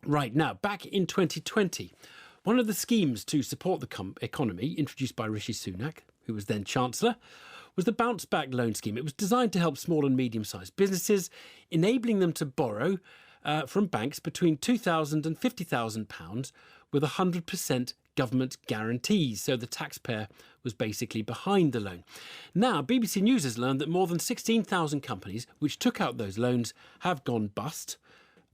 Right, now, back in 2020, one of the schemes to support the economy, introduced by Rishi Sunak, who was then Chancellor, was the Bounce Back Loan Scheme. It was designed to help small and medium-sized businesses, enabling them to borrow from banks between £2,000 and £50,000 with 100% government guarantees. So the taxpayer was basically behind the loan. Now, BBC News has learned that more than 16,000 companies which took out those loans have gone bust,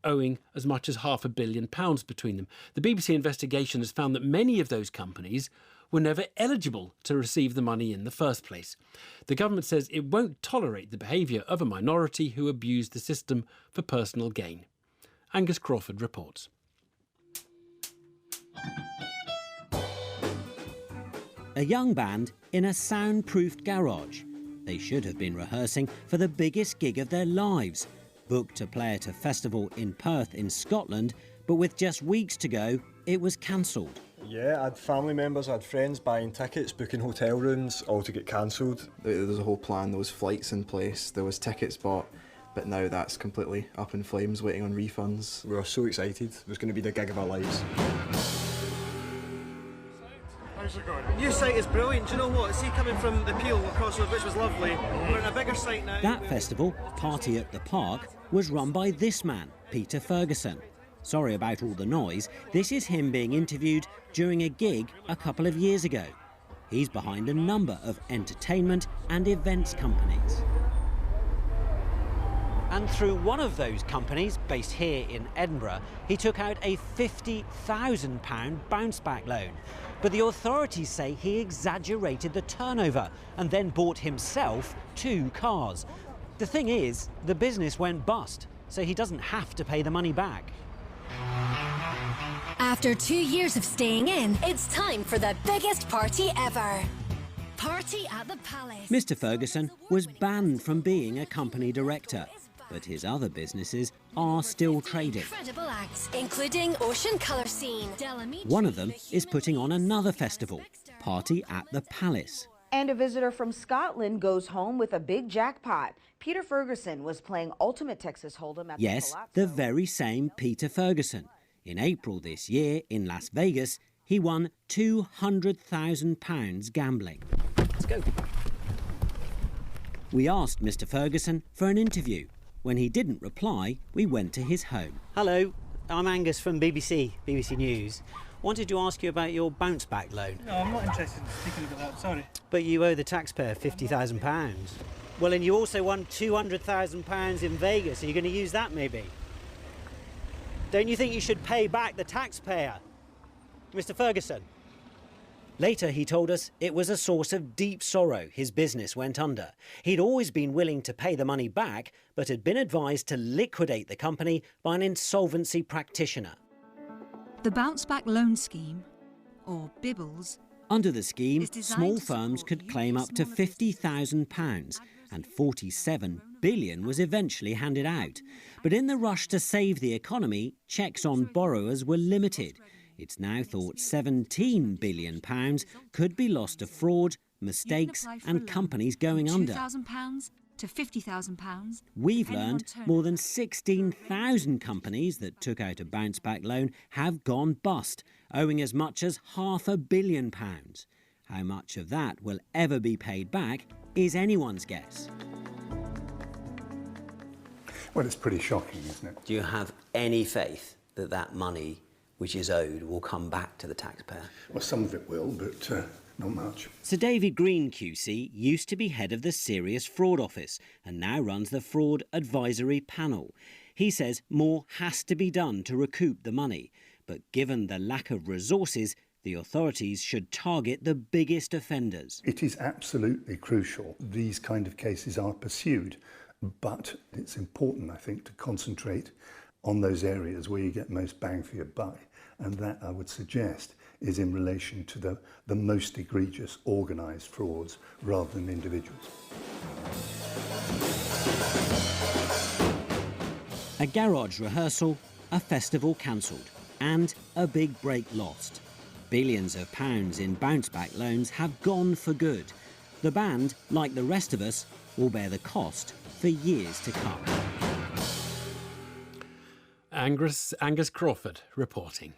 owing as much as £500 million between them. The BBC investigation has found that many of those companies were never eligible to receive the money in the first place. The government says it won't tolerate the behaviour of a minority who abuse the system for personal gain. Angus Crawford reports. A young band in a soundproofed garage. They should have been rehearsing for the biggest gig of their lives. Booked to play at a festival in Perth in Scotland, but with just weeks to go, it was cancelled. Yeah, I had family members, I had friends buying tickets, booking hotel rooms, all to get cancelled. There was a whole plan, there was flights in place, there was tickets bought, but now that's completely up in flames, waiting on refunds. We were so excited, it was going to be the gig of our lives. How's it going? New site is brilliant. Do you know what? See, coming from the Peel across road, which was lovely. We're in a bigger site now. That festival, Party at the Park, was run by this man, Peter Ferguson. Sorry about all the noise. This is him being interviewed during a gig a couple of years ago. He's behind a number of entertainment and events companies. And through one of those companies, based here in Edinburgh, he took out a £50,000 bounce-back loan. But the authorities say he exaggerated the turnover and then bought himself 2 cars. The thing is, the business went bust, so he doesn't have to pay the money back. After 2 years of staying in, it's time for the biggest party ever. Party at the Palace. Mr. Ferguson was banned from being a company director, but his other businesses are still trading. Incredible acts, including Ocean Colour Scene. One of them is putting on another festival, Party at the Palace. And a visitor from Scotland goes home with a big jackpot. Peter Ferguson was playing Ultimate Texas Hold'em at Yes, the Palazzo. the very same Peter Ferguson. In April this year, in Las Vegas, he won £200,000 gambling. Let's go. We asked Mr. Ferguson for an interview. When he didn't reply, we went to his home. Hello, I'm Angus from BBC News. Wanted to ask you about your bounce-back loan. No, I'm not interested in speaking about that, sorry. But you owe the taxpayer £50,000. Well, and you also won £200,000 in Vegas. Are you going to use that, maybe? Don't you think you should pay back the taxpayer, Mr. Ferguson? Later, he told us it was a source of deep sorrow his business went under. He'd always been willing to pay the money back, but had been advised to liquidate the company by an insolvency practitioner. The Bounce Back Loan Scheme, or BIBBLES. Under the scheme, small firms could claim up to £50,000, and £47 billion was eventually handed out. But in the rush to save the economy, checks on borrowers were limited. It's now thought £17 billion could be lost to fraud, mistakes and companies going under. £2,000 to £50,000. We've learned more than 16,000 companies that took out a bounce-back loan have gone bust, owing as much as £500 million. How much of that will ever be paid back is anyone's guess. Well, it's pretty shocking, isn't it? Do you have any faith that that money which is owed will come back to the taxpayer? Well, some of it will, but not much. Sir David Green QC used to be head of the Serious Fraud Office and now runs the Fraud Advisory Panel. He says more has to be done to recoup the money, but given the lack of resources, the authorities should target the biggest offenders. It is absolutely crucial these kind of cases are pursued, but it's important, I think, to concentrate on those areas where you get most bang for your buck, and that, I would suggest, is in relation to the most egregious organised frauds rather than individuals. A garage rehearsal, a festival cancelled, and a big break lost. Billions of pounds in bounce-back loans have gone for good. The band, like the rest of us, will bear the cost for years to come. Angus Crawford reporting.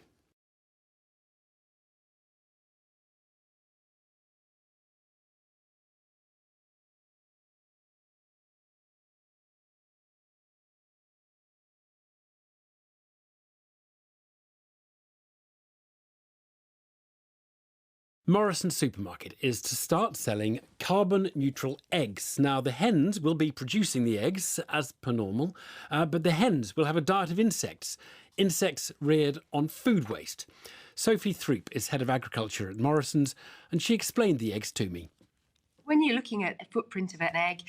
Morrison's supermarket is to start selling carbon-neutral eggs. Now, the hens will be producing the eggs as per normal, but the hens will have a diet of insects reared on food waste. Sophie Throop is head of agriculture at Morrison's, and she explained the eggs to me. When you're looking at a footprint of an egg,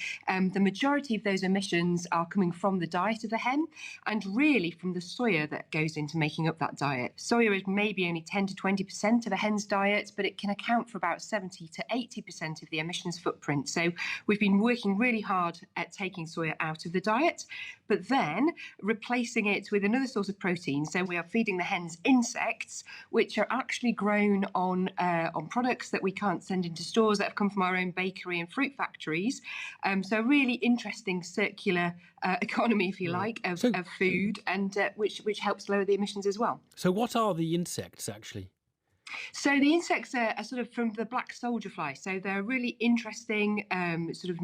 the majority of those emissions are coming from the diet of the hen and really from the soya that goes into making up that diet. Soya is maybe only 10 to 20% of a hen's diet, but it can account for about 70 to 80% of the emissions footprint. So we've been working really hard at taking soya out of the diet, but then replacing it with another source of protein. So we are feeding the hens insects, which are actually grown on products that we can't send into stores that have come from our own bakery and fruit factories. So a really interesting circular economy, if you like, of food, and which helps lower the emissions as well. So what are the insects actually? So the insects are sort of from the black soldier fly. So they're a really interesting sort of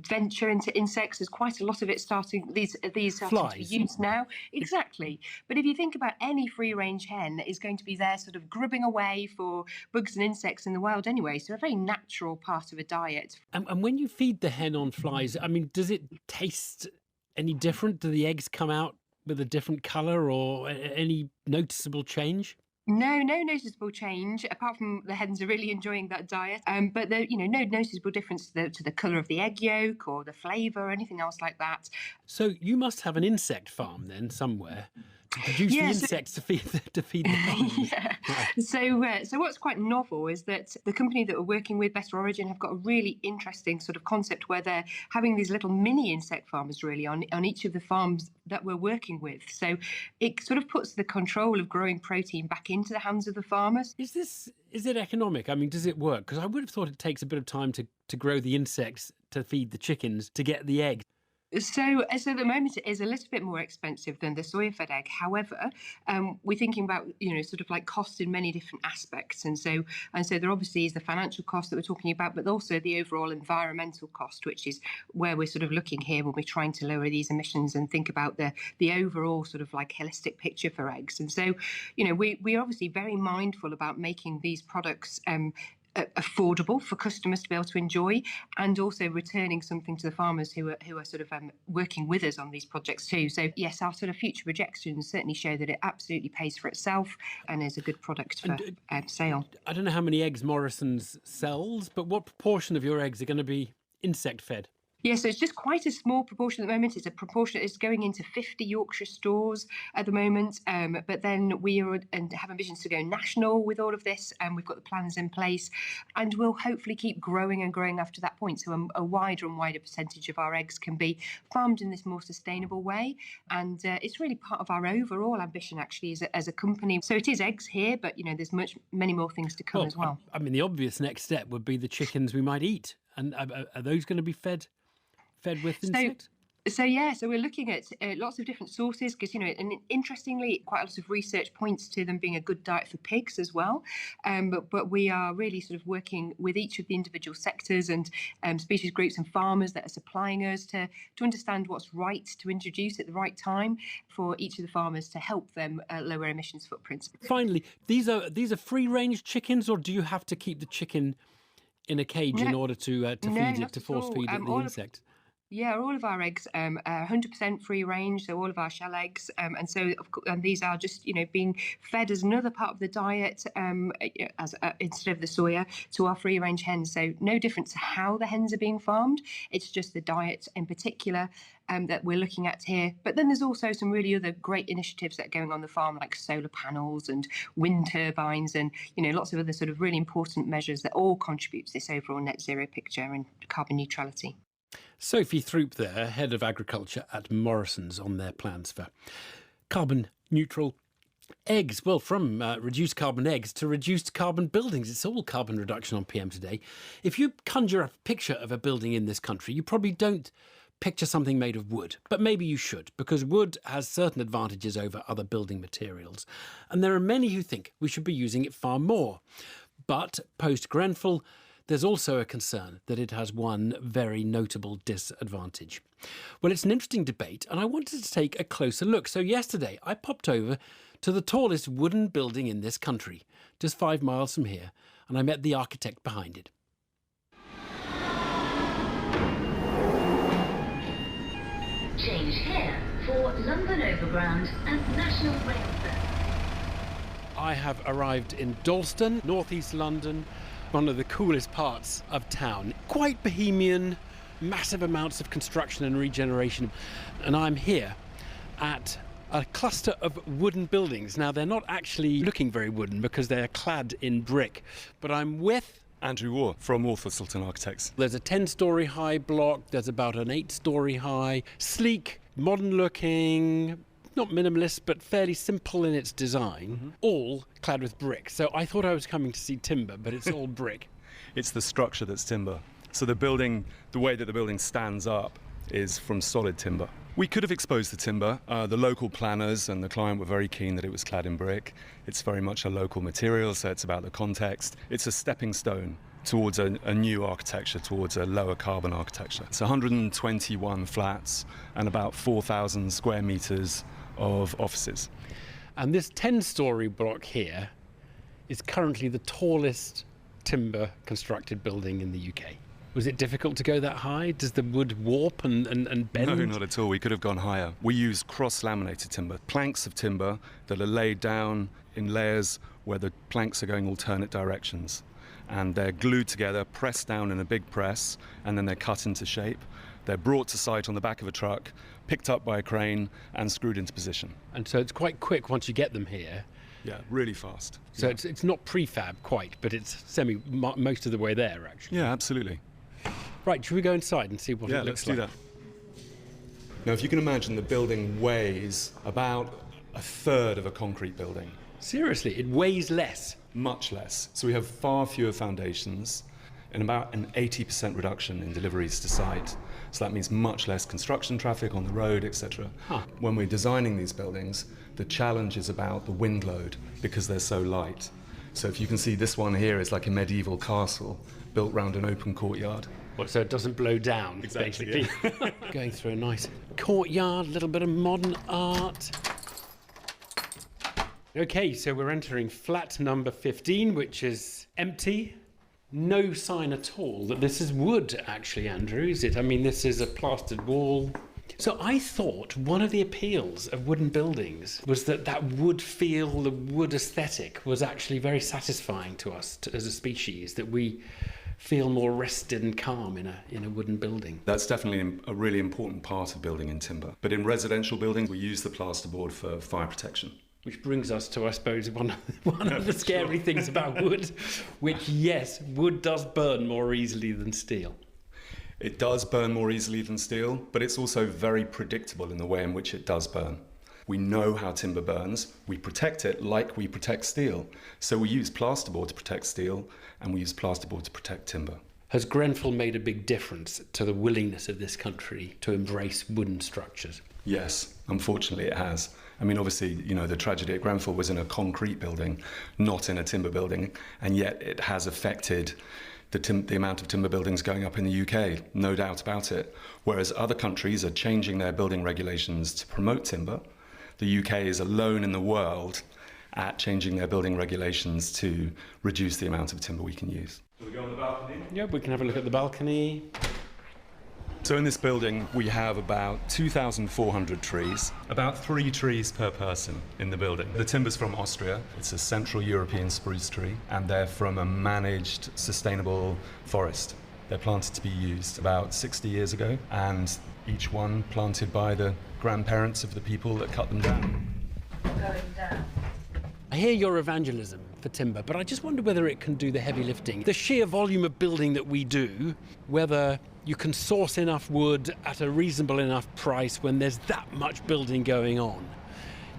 venture into insects. There's quite a lot of it starting. These starting to be used now. Exactly. But if you think about any free-range hen, is going to be there sort of grubbing away for bugs and insects in the wild anyway. So a very natural part of a diet. And when you feed the hen on flies, I mean, does it taste any different? Do the eggs come out with a different colour or any noticeable change? No noticeable change, apart from the hens are really enjoying that diet. But there, no noticeable difference to the colour of the egg yolk or the flavour or anything else like that. So you must have an insect farm then somewhere to produce the insects to feed the farmers. So what's quite novel is that the company that we're working with, Better Origin, have got a really interesting sort of concept where they're having these little mini insect farmers really on each of the farms that we're working with. So it sort of puts the control of growing protein back into the hands of the farmers. Is it economic? I mean, does it work? Because I would have thought it takes a bit of time to grow the insects to feed the chickens to get the eggs. So at the moment it is a little bit more expensive than the soya-fed egg. However, we're thinking about sort of like cost in many different aspects, and so there obviously is the financial cost that we're talking about, but also the overall environmental cost, which is where we're sort of looking here when we're trying to lower these emissions and think about the overall sort of like holistic picture for eggs. And so we're obviously very mindful about making these products affordable for customers to be able to enjoy, and also returning something to the farmers who are sort of working with us on these projects too. So yes, our sort of future projections certainly show that it absolutely pays for itself and is a good product for sale. I don't know how many eggs Morrison's sells, but what proportion of your eggs are going to be insect fed? Yeah, so it's just quite a small proportion at the moment. It's a proportion. It's going into 50 Yorkshire stores at the moment. But then we have ambitions to go national with all of this, and we've got the plans in place, and we'll hopefully keep growing and growing after that point. So a wider and wider percentage of our eggs can be farmed in this more sustainable way, and it's really part of our overall ambition actually as a company. So it is eggs here, but there's many more things to come as well. I mean, the obvious next step would be the chickens we might eat, and are those going to be fed with insects? So we're looking at lots of different sources because, and interestingly, quite a lot of research points to them being a good diet for pigs as well. But we are really sort of working with each of the individual sectors and species groups and farmers that are supplying us to understand what's right to introduce at the right time for each of the farmers to help them lower emissions footprints. Finally, these are free-range chickens, or do you have to keep the chicken in a cage in order to force feed it the insect? Yeah, all of our eggs are 100% free range, so all of our shell eggs, and these are just being fed as another part of the diet instead of the soya to our free range hens. So no difference to how the hens are being farmed. It's just the diet in particular that we're looking at here. But then there's also some really other great initiatives that are going on the farm, like solar panels and wind turbines, and lots of other sort of really important measures that all contribute to this overall net zero picture and carbon neutrality. Sophie Throop there, Head of Agriculture at Morrison's, on their plans for carbon neutral eggs. Well, from reduced carbon eggs to reduced carbon buildings. It's all carbon reduction on PM Today. If you conjure up a picture of a building in this country, you probably don't picture something made of wood. But maybe you should, because wood has certain advantages over other building materials. And there are many who think we should be using it far more. But post-Grenfell, there's also a concern that it has one very notable disadvantage. Well, it's an interesting debate, and I wanted to take a closer look. So yesterday, I popped over to the tallest wooden building in this country, just 5 miles from here, and I met the architect behind it. Change here for London Overground and National Rail Service. I have arrived in Dalston, northeast London, one of the coolest parts of town. Quite bohemian, massive amounts of construction and regeneration. And I'm here at a cluster of wooden buildings. Now, they're not actually looking very wooden because they're clad in brick, but I'm with Andrew Waugh from Waugh Thistleton Architects. There's a 10-storey high block, there's about an 8-storey high, sleek, modern-looking, not minimalist, but fairly simple in its design, all clad with brick. So I thought I was coming to see timber, but it's all brick. It's the structure that's timber. So the building, the way that the building stands up is from solid timber. We could have exposed the timber. The local planners and the client were very keen that it was clad in brick. It's very much a local material, so it's about the context. It's a stepping stone towards a new architecture, towards a lower carbon architecture. It's 121 flats and about 4,000 square metres of offices. And this 10-storey block here is currently the tallest timber constructed building in the UK. Was it difficult to go that high? Does the wood warp and bend? No, not at all. We could have gone higher. We use cross-laminated timber, planks of timber that are laid down in layers where the planks are going alternate directions. And they're glued together, pressed down in a big press, and then they're cut into shape. They're brought to site on the back of a truck, picked up by a crane, and screwed into position. And so it's quite quick once you get them here. Yeah, really fast. So it's not prefab quite, but it's most of the way there, actually. Yeah, absolutely. Right, should we go inside and see what it looks like? Yeah, let's do that. Now, if you can imagine, the building weighs about a third of a concrete building. Seriously, it weighs less? Much less. So we have far fewer foundations and about an 80% reduction in deliveries to site. So that means much less construction traffic on the road, etc. When we're designing these buildings, the challenge is about the wind load because they're so light. So if you can see, this one here is like a medieval castle built round an open courtyard. Well, so it doesn't blow down, exactly, basically. Yeah. Going through a nice courtyard, a little bit of modern art. Okay, so we're entering flat number 15, which is empty. No sign at all that this is wood, actually, Andrew, is it? I mean, this is a plastered wall. So I thought one of the appeals of wooden buildings was that wood feel, the wood aesthetic was actually very satisfying to us as a species, that we feel more rested and calm in a wooden building. That's definitely a really important part of building in timber. But in residential buildings, we use the plasterboard for fire protection. Which brings us to, I suppose, one of the scary things about wood, which, yes, wood does burn more easily than steel. It does burn more easily than steel, but it's also very predictable in the way in which it does burn. We know how timber burns. We protect it like we protect steel. So we use plasterboard to protect steel, and we use plasterboard to protect timber. Has Grenfell made a big difference to the willingness of this country to embrace wooden structures? Yes, unfortunately it has. I mean, obviously, you know, the tragedy at Grenfell was in a concrete building, not in a timber building, and yet it has affected the amount of timber buildings going up in the UK, no doubt about it. Whereas other countries are changing their building regulations to promote timber, the UK is alone in the world at changing their building regulations to reduce the amount of timber we can use. Shall we go on the balcony? Yeah, we can have a look at the balcony. So in this building, we have about 2,400 trees, about 3 trees per person in the building. The timber's from Austria. It's a Central European spruce tree, and they're from a managed, sustainable forest. They're planted to be used about 60 years ago, and each one planted by the grandparents of the people that cut them down. Going down. I hear your evangelism for timber, but I just wonder whether it can do the heavy lifting. The sheer volume of building that we do, whether you can source enough wood at a reasonable enough price when there's that much building going on.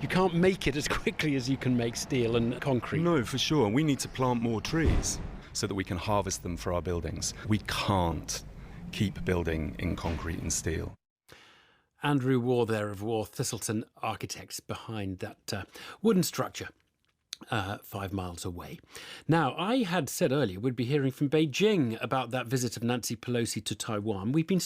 You can't make it as quickly as you can make steel and concrete. No, for sure. We need to plant more trees so that we can harvest them for our buildings. We can't keep building in concrete and steel. Andrew Waugh there of Waugh Thistleton Architects behind that wooden structure 5 miles away. Now, I had said earlier we'd be hearing from Beijing about that visit of Nancy Pelosi to Taiwan. We've been